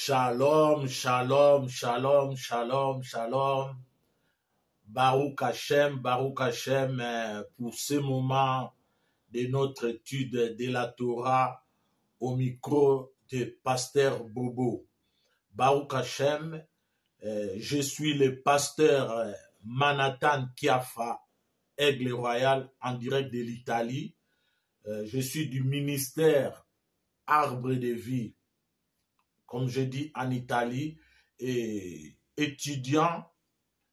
Shalom, shalom, shalom, shalom, shalom. Baruch Hashem, pour ce moment de notre étude de la Torah au micro de Pasteur Bobo. Baruch Hashem, je suis le pasteur Manhattan Kiafa, Aigle Royal, en direct de l'Italie. Je suis du ministère Arbre de Vie, comme je dis en Italie, et étudiant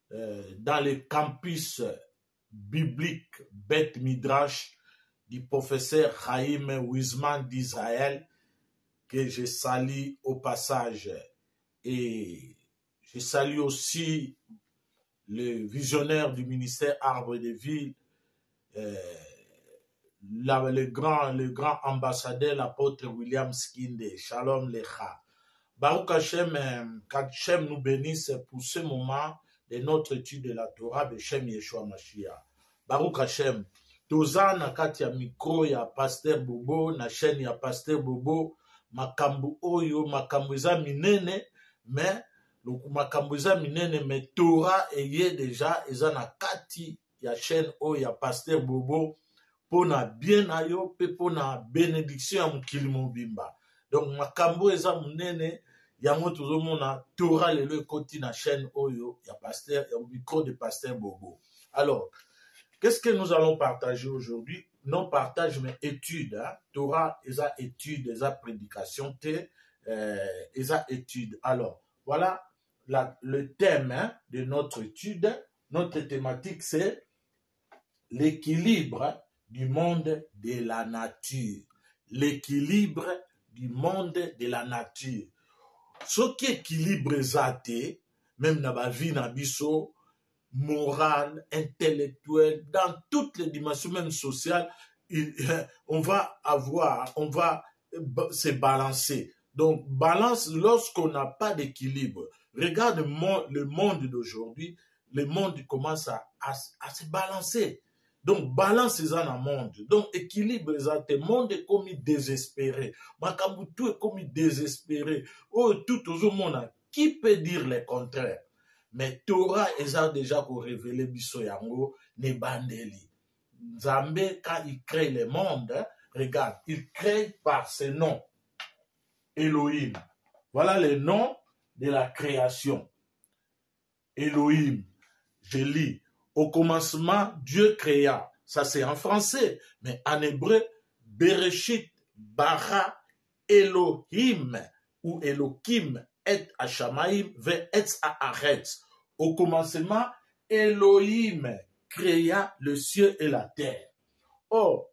dans le campus biblique Beth Midrash du professeur Chaim Wiseman d'Israël, que je salue au passage. Et je salue aussi le visionnaire du ministère Arbre de Vie, le grand ambassadeur, l'apôtre William Skinde. Shalom Lecha. Baruch Hashem, qu'Hachem nous bénisse pour ce moment de notre étude de la Torah, Beshem Yeshua Mashiach. Baruch Hashem, toza na kati ya mikro ya Pasteur Bobo, na chaîne ya Pasteur Bobo, makambu oyo, makambu eza minene, mais makambu eza minene, mais Torah eye déjà, eza na kati ya chaîne oyo ya Pasteur Bobo, pona bien na yo, pe pona bénédiction ya mukili mobimba. Donc makambu eza minene, yango tozomona Torah lelo ekoti na chaîne oyo ya pasteur ya micro de Pasteur Bobo. Alors, qu'est-ce que nous allons partager aujourd'hui? Non partage mais étude, hein? Torah eza étude, eza prédication, eza étude. Alors, voilà le thème, hein, de notre étude. Notre thématique, c'est l'équilibre du monde de la nature. L'équilibre du monde de la nature. Ce qui équilibre zate, même dans la vie, dans biso, morale, intellectuelle, dans toutes les dimensions, même sociales, on va se balancer. Donc, balance lorsqu'on n'a pas d'équilibre. Regarde le monde d'aujourd'hui, le monde commence à se balancer. Donc, balance les dans le monde. Donc, équilibre les le monde est comme désespéré. Makambu tout est comme désespéré. Oh, tout au monde, qui peut dire le contraire? Mais Torah est déjà pour révéler biso yango ne bandeli. Nzambe, quand il crée le monde, hein, regarde, il crée par ses noms. Elohim. Voilà les noms de la création. Elohim. Je lis. Au commencement, Dieu créa. Ça, c'est en français. Mais en hébreu, Bereshit, Bara, Elohim, ou Elohim, et Hashamaim, ve et Haaretz. Au commencement, Elohim créa le ciel et la terre. Or,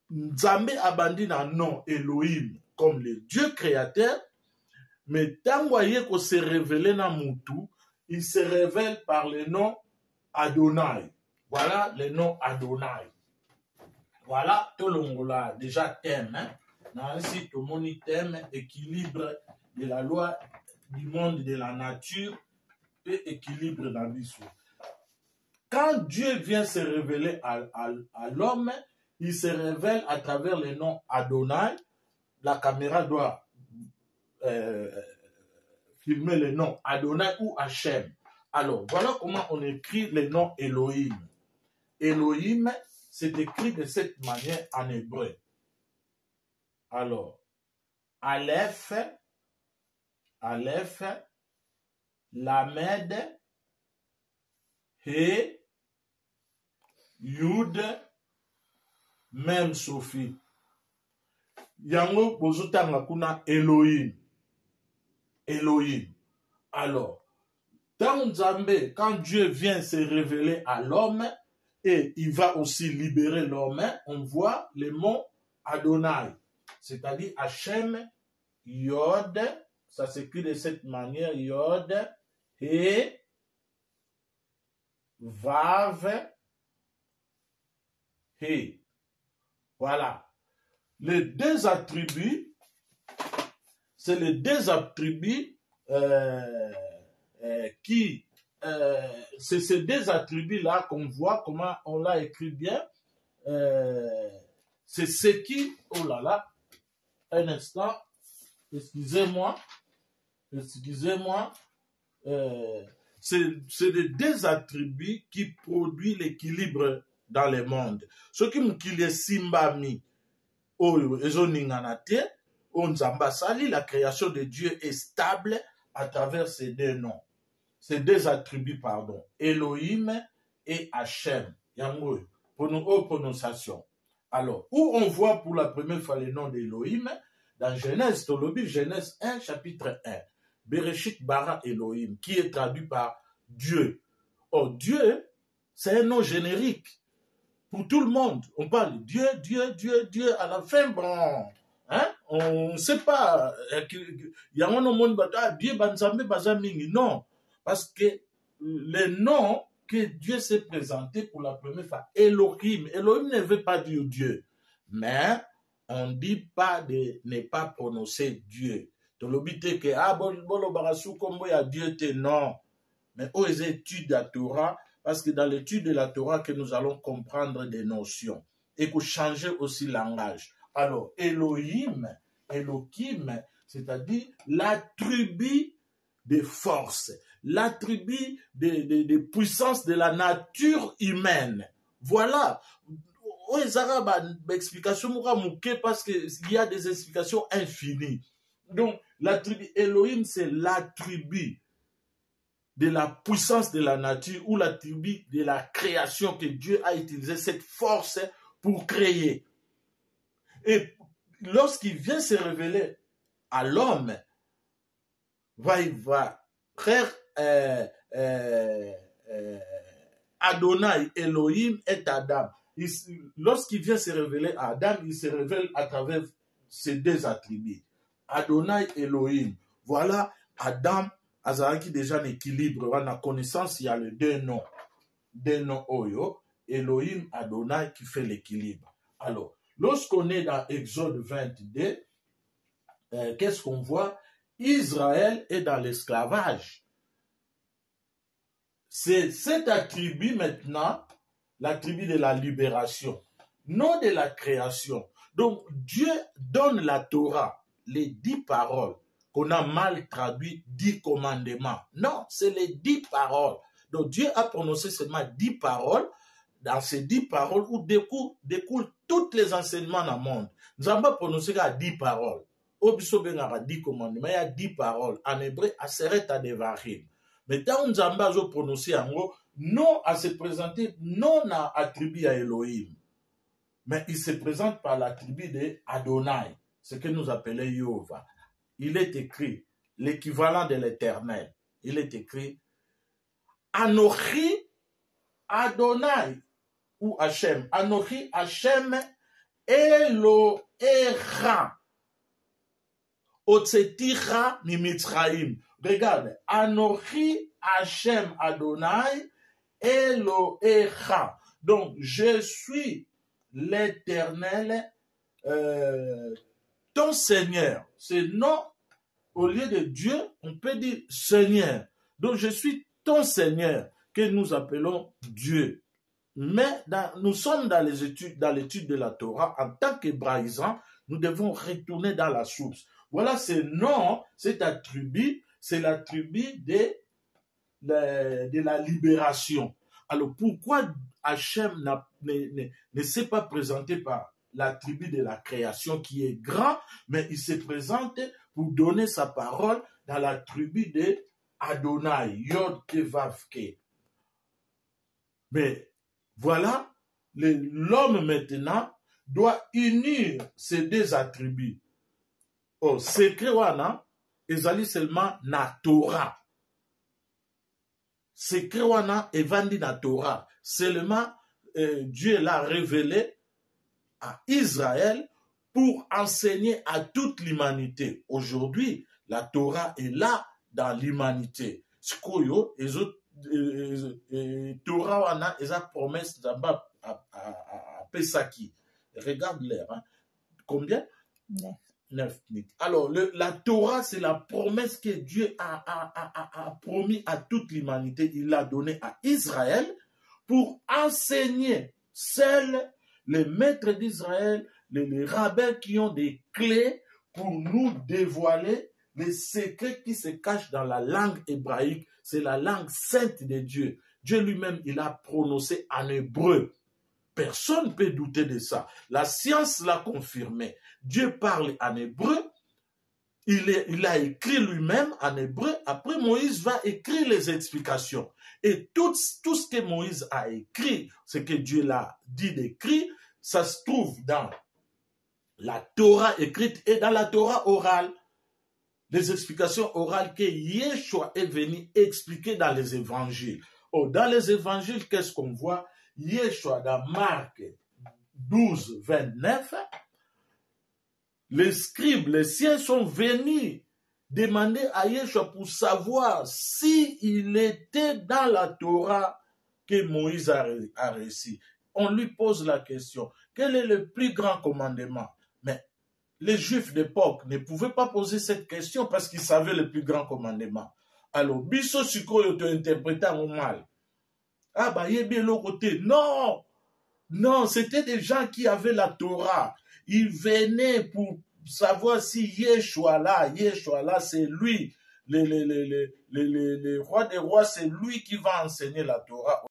Nzambe abandonne un nom Elohim comme le Dieu créateur, mais tant qu'on se révèle dans Moutou, il se révèle par le nom Adonai. Voilà le nom Adonai. Voilà, tout le monde a déjà thème. Hein? Ainsi, tout le monde thème, équilibre de la loi du monde de la nature et équilibre dans la vie. Quand Dieu vient se révéler à l'homme, il se révèle à travers le nom Adonai. La caméra doit filmer le nom Adonai ou Hachem. Alors, voilà comment on écrit le nom Elohim. Elohim, c'est écrit de cette manière en hébreu. Alors, Aleph, Lamed, He, Yud, même Sophie. Yango, bozotanga kuna Elohim. Elohim. Alors, quand Dieu vient se révéler à l'homme et il va aussi libérer l'homme, on voit le mot Adonai, c'est-à-dire Hachem, Yod, ça s'écrit de cette manière, Yod, et Vav, He. Voilà. Les deux attributs, c'est les deux attributs c'est ces deux attributs-là qu'on voit, comment on l'a écrit bien. C'est ce qui, oh là là, un instant, excusez-moi, excusez-moi, c'est les deux attributs qui produisent l'équilibre dans le monde. Ce qui me simbami, la création de Dieu est stable à travers ces deux noms, ces deux attributs, pardon, Elohim et Hachem. Pour nos prononciations. Alors, où on voit pour la première fois le nom d'Elohim, dans Genèse, Genèse 1, chapitre 1, Bereshit bara Elohim, qui est traduit par Dieu. Oh, Dieu, c'est un nom générique pour tout le monde. On parle Dieu, Dieu, Dieu, Dieu, à la fin, bon, hein? On ne sait pas, il y a un nom, Dieu, non, parce que le nom que Dieu s'est présenté pour la première fois, Elohim. Elohim ne veut pas dire Dieu, mais on ne dit pas de ne pas prononcer Dieu. Tu l'obité que, Dieu te non. Mais aux études de la Torah, parce que dans l'étude de la Torah que nous allons comprendre des notions et que changer aussi le langage. Alors, Elohim, c'est-à-dire l'attribut de force, l'attribut de puissance de la nature humaine. Voilà. Aux Arabes, explication parce qu'il y a des explications infinies. Donc, l'attribut Elohim, c'est l'attribut de la puissance de la nature ou l'attribut de la création que Dieu a utilisé, cette force pour créer. Et lorsqu'il vient se révéler à l'homme, frère Adonai, Elohim est Adam. Lorsqu'il vient se révéler à Adam, il se révèle à travers ces deux attributs. Adonai, Elohim. Voilà, Adam, Azaraki déjà l'équilibre, on a connaissance, il y a les deux noms Oyo, Elohim, Adonai qui fait l'équilibre. Alors, lorsqu'on est dans Exode 22, qu'est-ce qu'on voit? Israël est dans l'esclavage. C'est cet attribut maintenant, l'attribut de la libération, non de la création. Donc, Dieu donne la Torah, les 10 paroles, qu'on a mal traduit 10 commandements. Non, c'est les 10 paroles. Donc Dieu a prononcé seulement 10 paroles. Dans ces 10 paroles où découlent tous les enseignements dans le monde. Nous n'avons pas prononcé 10 paroles. Au biso benga 10 commandements, il y a 10 paroles. En hébreu, aseret adevarim. Mais tant nous avons prononcé en gros, non à se présenter, non à attribuer à Elohim. Mais il se présente par l'attribut de Adonai, ce que nous appelons Yehovah. Il est écrit, l'équivalent de l'Éternel, il est écrit Anochi Adonai ou Hachem. Anochi Hachem Elohecha Otseticha Mimitzraim. Regarde, Anochi Hachem Adonai Elohecha. Donc, je suis l'Éternel, ton Seigneur. C'est non, au lieu de Dieu, on peut dire Seigneur. Donc, je suis ton Seigneur, que nous appelons Dieu. Mais nous sommes dans l'étude de la Torah. En tant qu'hébraïsants, nous devons retourner dans la source. Voilà ce nom, cet attribut, c'est l'attribut de la libération. Alors, pourquoi Hachem ne s'est pas présenté par l'attribut de la création qui est grand, mais il s'est présenté pour donner sa parole dans l'attribut de Adonai, Yod Kevavke. Mais voilà, l'homme maintenant doit unir ces deux attributs. Oh, secret wana, ezali seulement na Torah. Secret wana evandi na Torah. Seulement, Dieu l'a révélé à Israël pour enseigner à toute l'humanité. Aujourd'hui, la Torah est là dans l'humanité. Skoyo, les autres Torah wana, eza promesse d'abord à Pesaki. Regarde l'air. Hein. Combien? 9. Alors, la Torah, c'est la promesse que Dieu a promis à toute l'humanité. Il l'a donné à Israël pour enseigner seuls les maîtres d'Israël, les rabbins qui ont des clés pour nous dévoiler Les secrets qui se cachent dans la langue hébraïque, c'est la langue sainte de Dieu. Dieu lui-même, il a prononcé en hébreu. Personne ne peut douter de ça. La science l'a confirmé. Dieu parle en hébreu. Il a écrit lui-même en hébreu. Après, Moïse va écrire les explications. Et tout ce que Moïse a écrit, ce que Dieu l'a dit d'écrit, ça se trouve dans la Torah écrite et dans la Torah orale. Les explications orales que Yeshua est venu expliquer dans les évangiles. Oh, dans les évangiles, qu'est-ce qu'on voit? Yeshua, dans Marc 12, 29, les scribes, les siens sont venus demander à Yeshua pour savoir s'il était dans la Torah que Moïse a réussi. On lui pose la question, quel est le plus grand commandement? Mais les Juifs d'époque ne pouvaient pas poser cette question parce qu'ils savaient le plus grand commandement. Alors, biso sikoyo te interpréta mal. Ah bah, il est bien l'autre côté. Non, non, c'était des gens qui avaient la Torah. Ils venaient pour savoir si Yeshua là, c'est lui, le roi des rois, c'est lui qui va enseigner la Torah